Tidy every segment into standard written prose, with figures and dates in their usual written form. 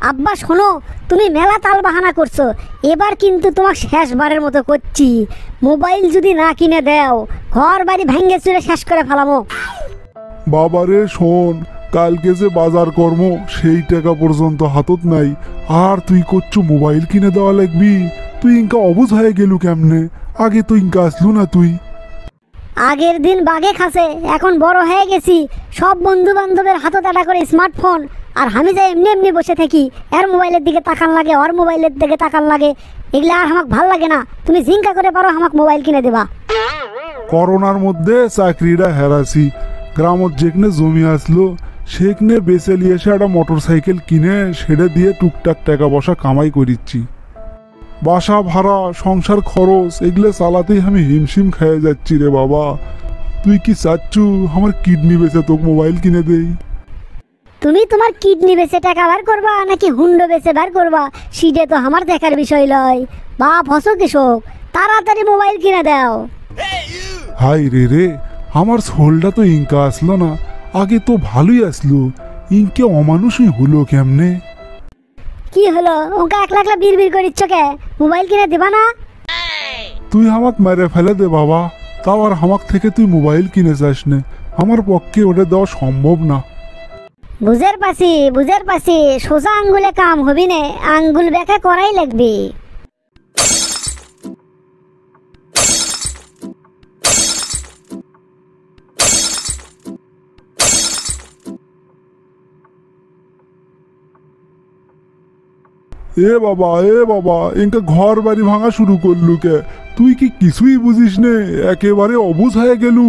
আব্বা শোনো, তুমি মেলা তাল বাহানা করছো, এবার কিন্তু তোমার শেষবারের মতো করছি। মোবাইল যদি না কিনে দাও, ঘর বাড়ি ভেঙে চুরে শেষ করে ফেলামো। বাবারে শোন, কালকে যে বাজার কর্ম সেই টাকা পর্যন্ত হাতত নাই, আর তুই করছু মোবাইল কিনে দেওয়া লাগবি। তুই ইনকা অবুঝ হয়ে গেলু কেমনে? আগে তো ইনকা আসলু না তুই। আগের দিন বাগে খাসে, এখন বড় হয়ে গেছি, সব বন্ধু বান্ধবের হাতত একটা করে স্মার্টফোন, আর আমি যে এমনি এমনি বসে থাকি, এর মোবাইলের দিকে তাকান লাগে, ওর মোবাইলের দিকে তাকান লাগে, এগুলা আর আমাকে ভাল লাগে না। তুমি জিঙ্কা করে পারো আমাকে মোবাইল কিনে দেবা। করোনার মধ্যে চাকরিটা হেরাছি, গ্রামত যেখানে জমি আসলো সেখানে বেচে নিয়ে এসে একটা মোটর সাইকেল কিনে সেটা দিয়ে টুকটাক টাকা পয়সা কামাই করিচ্ছি। বাসা ভাড়া, সংসার খরচ এগুলো চালাতেই আমি হিমশিম খেয়ে যাচ্ছি রে বাবা। তুই কি চাচ্ছু আমার কিডনি বেচে তোকে মোবাইল কিনে দেই? তুমি তোমার কিডনি বেচে টাকা বার করবা নাকি হুন্ডো বেচে বার করবা, সেটা তো আমার দেখার বিষয় লয়। বাপ হসো কৃষক, তাড়াতাড়ি মোবাইল কিনে দাও। হাই রে রে, আমার সোলটা তো ইনকা আসলো না, আগে তো ভালোই আসলো, ইনকে অমানুষই হলো কেমনে? কি হলো, ওকে একলা একলা বিড় করিচ্ছ কে? মোবাইল কিনে দেবা না? তুই আমাক মেরে ফেলে দে বাবা, তাও আর আমাক থেকে তুই মোবাইল কিনে যাস নে, আমার পক্ষে ওটা দেওয়া সম্ভব না। বুঝের পাছি, সোজা আঙ্গুলে কাম হবি নে, আঙ্গুল বেঁকা করাই লাগবে। এ বাবা ইনকা ঘর বাড়ি ভাঙা শুরু করলু কে? তুই কি কিছুই বুঝিস নে, একেবারে অবুঝ হয়ে গেলু।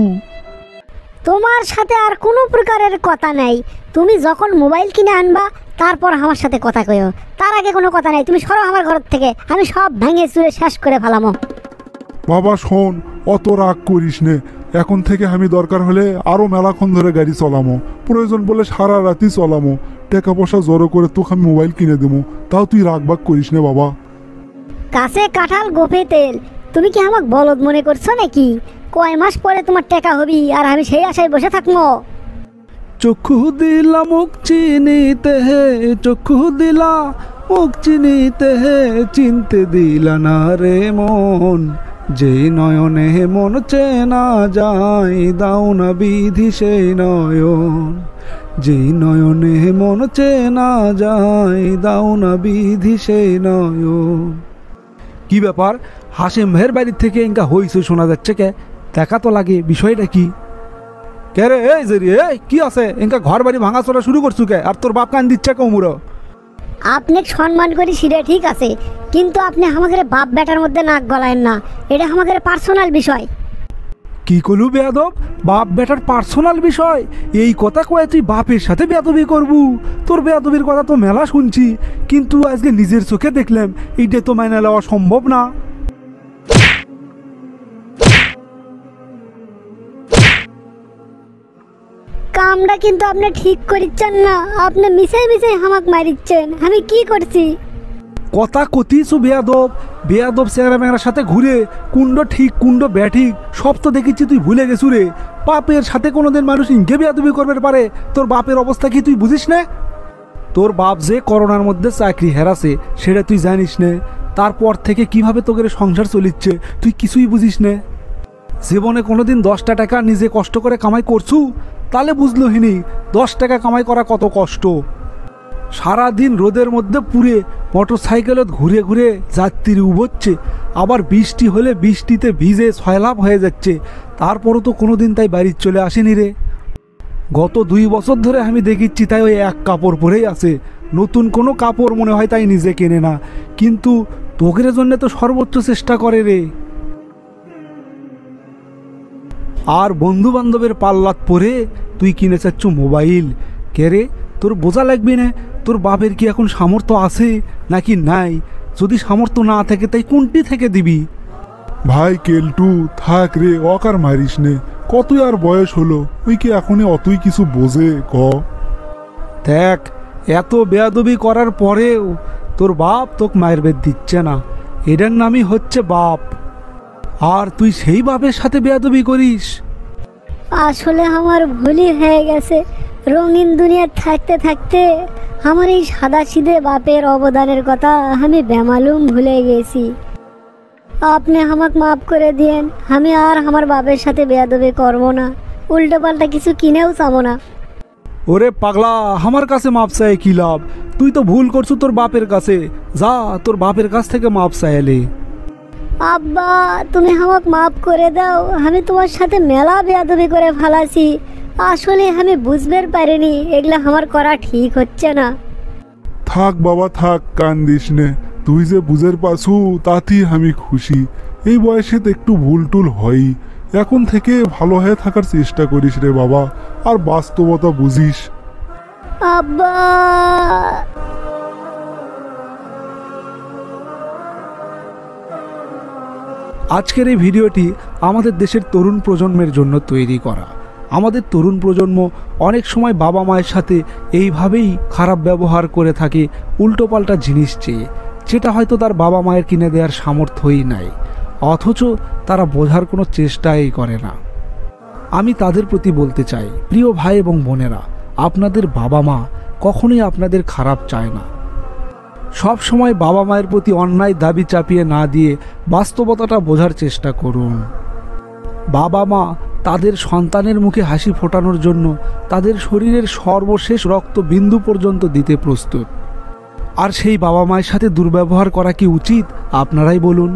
তোমার সাথে আর কোনো প্রকারের কথা নাই। তুমি যখন মোবাইল কিনে আনবা তারপর আমার সাথে কথা কইও, তার আগে কোনো কথা নাই। তুমি সরো আমার ঘর থেকে, আমি সব ভেঙে চুরে শেষ করে ফেলামো। বাবা শোন, অত রাগ করিস নে, এখন থেকে আমি দরকার হলে আরো মেলাক্ষণ ধরে গাড়ি চলামো, প্রয়োজন বলে সারা রাতি চলামো, টাকা পয়সা জড়ো করে তোকে আমি মোবাইল কিনে দেবো, তাও তুই রাগ বাগ করিস নে বাবা। কাছে কাঁঠাল গোপে তেল, তুমি কি আমাকে বলদ মনে করছো নাকি? কয় মাস পরে তোমার টাকা হবি আর আমি সেই আশায় বসে থাকবো? চক্ষু দিলা মুখ চিনিতে হে, চক্ষু দিলা মুখ চিনিতে হে, চিনতে দিলা না রে মন, যে নয়নে মন চেনা যায়, দাও না বিধি সেই নয়ন, যে নয়নে মন চেনা যায়, দাও না বিধি সেই নয়ন। কি ব্যাপার, হাসিম ভাইয়ের বাড়ির থেকে ইনকা হইছে শোনা যাচ্ছে কে? দেখা তো লাগে, বিষয়টা কি? কে রে এই যে রে, কি আছে ইনকা ঘর বাড়ি ভাঙা চলা শুরু করছু কে? আর তোর বাপ কান দিচ্ছে কমুরো? আপনি সম্মান করি সেটা ঠিক আছে, কিন্তু আপনি আমাদের বাপ বেটার মধ্যে নাক গলায়েন না, এটা আমাদের পার্সোনাল বিষয়। কি কলু বেয়াদব? বাপ বেটার পার্সোনাল বিষয়? এই কথা কয়ে তুই বাপের সাথে বেয়াদবি করবু? তোর বেয়াদবির কথা তো মেলা শুনছি, কিন্তু আজকে নিজের চোখে দেখলাম, এইটা তো মাইনে নেওয়া সম্ভব না। কামটা কিন্তু আপনি ঠিক করিচ্ছেন না, আপনি মিশাই মিশাই হামাক মারিচ্ছেন। আমি কি করছি? কথা কতিছু বেয়াদব, বেয়াদব চেহারা মেয়েরার সাথে ঘুরে কুণ্ড ঠিক কুণ্ড ব্যাঠিক সব তো দেখেছি, তুই ভুলে গেছু রে। বাপের সাথে কোনোদিন মানুষ ইনকে বেয়াদবি করবে পারে? তোর বাপের অবস্থা কি তুই বুঝিস না? তোর বাপ যে করোনার মধ্যে চাকরি হেরাছে সেটা তুই জানিস না? তারপর থেকে কিভাবে তোকে সংসার চলিচ্ছে তুই কিছুই বুঝিস না? জীবনে কোনোদিন 10টা টাকা নিজে কষ্ট করে কামাই করছু? তাহলে বুঝলো হিনি 10 টাকা কামাই করা কত কষ্ট। সারাদিন রোদের মধ্যে পুড়ে মোটর সাইকেলত ঘুরে ঘুরে যাত্রী উবোচ্ছে, আবার বৃষ্টি হলে বৃষ্টিতে ভিজে সয়লাভ হয়ে যাচ্ছে, তারপরও তো কোনোদিন তাই বাড়ির চলে আসেনি রে। গত 2 বছর ধরে আমি দেখিচ্ছি তাই ওই এক কাপড় পরেই আছে, নতুন কোনো কাপড় মনে হয় তাই নিজে কেনে না, কিন্তু তোকের জন্য তো সর্বোচ্চ চেষ্টা করে রে। আর বন্ধু বান্ধবের পাল্লাত পরে তুই কিনে চাচ্ছ মোবাইল। কে রে, তোর বোঝা লাগবে না তোর বাপের কি এখন সামর্থ্য আছে নাকি নাই? যদি সামর্থ্য না থাকে তাই কোনটি থেকে দিবি? ভাই কেলটু থাক রে, অকার মারিস নে, কতই আর বয়স হলো, ওই কি এখনই অতই কিছু বোঝে ক? দেখ, এত বেয়াদবি করার পরেও তোর বাপ তোকে মায়ের বেদ দিচ্ছে না, এটার নামই হচ্ছে বাপ। আর তুই সেই বাপের সাথে বেয়াদবি করিস? আসলে আমার ভুলই হয়ে গেছে। রঙিন দুনিয়া থাকতে থাকতে আমার এই সাদাসিধে বাপের অবদানের কথা আমি বেমালুম ভুলে গেছি। আপনি আমাকে মাফ করে দিয়েন। আমি আর আমার বাপের সাথে বেয়াদবি করবো না, উল্টো পাল্টা কিছু কিনেও চাবো না। ওরে পাগলা, আমার কাছে মাপ চাই কি লাভ? তুই তো ভুল করছু তোর বাপের কাছে। যা তোর বাপের কাছ থেকে মাপ চাইলে। আব্বা, তুমি আমাকে মাফ করে দাও। আমি তোমার সাথে মেলা বেয়াদবি করে ফেলাছি। আসলে আমি বুঝবার পারিনি এগুলা আমার করা ঠিক হচ্ছে না। থাক বাবা থাক, কান্দিস নে। তুই যে বুঝের পাছু তাতেই আমি খুশি। এই বয়সে তো একটু ভুল টুল হয়ই। এখন থেকে ভালো হয়ে থাকার চেষ্টা করিস রে বাবা, আর বাস্তবতা বুঝিস। আব্বা। আজকের এই ভিডিওটি আমাদের দেশের তরুণ প্রজন্মের জন্য তৈরি করা। আমাদের তরুণ প্রজন্ম অনেক সময় বাবা মায়ের সাথে এইভাবেই খারাপ ব্যবহার করে থাকে, উল্টোপাল্টা জিনিস চেয়ে, যেটা হয়তো তার বাবা মায়ের কিনে দেওয়ার সামর্থ্যই নাই, অথচ তারা বোঝার কোনো চেষ্টাই করে না। আমি তাদের প্রতি বলতে চাই, প্রিয় ভাই এবং বোনেরা, আপনাদের বাবা মা কখনোই আপনাদের খারাপ চায় না। সব সময় বাবা মায়ের প্রতি অন্যায় দাবি চাপিয়ে না দিয়ে বাস্তবতাটা বোঝার চেষ্টা করুন। বাবা মা তাদের সন্তানের মুখে হাসি ফোটানোর জন্য তাদের শরীরের সর্বশেষ রক্ত বিন্দু পর্যন্ত দিতে প্রস্তুত। আর সেই বাবা মায়ের সাথে দুর্ব্যবহার করা কি উচিত? আপনারাই বলুন।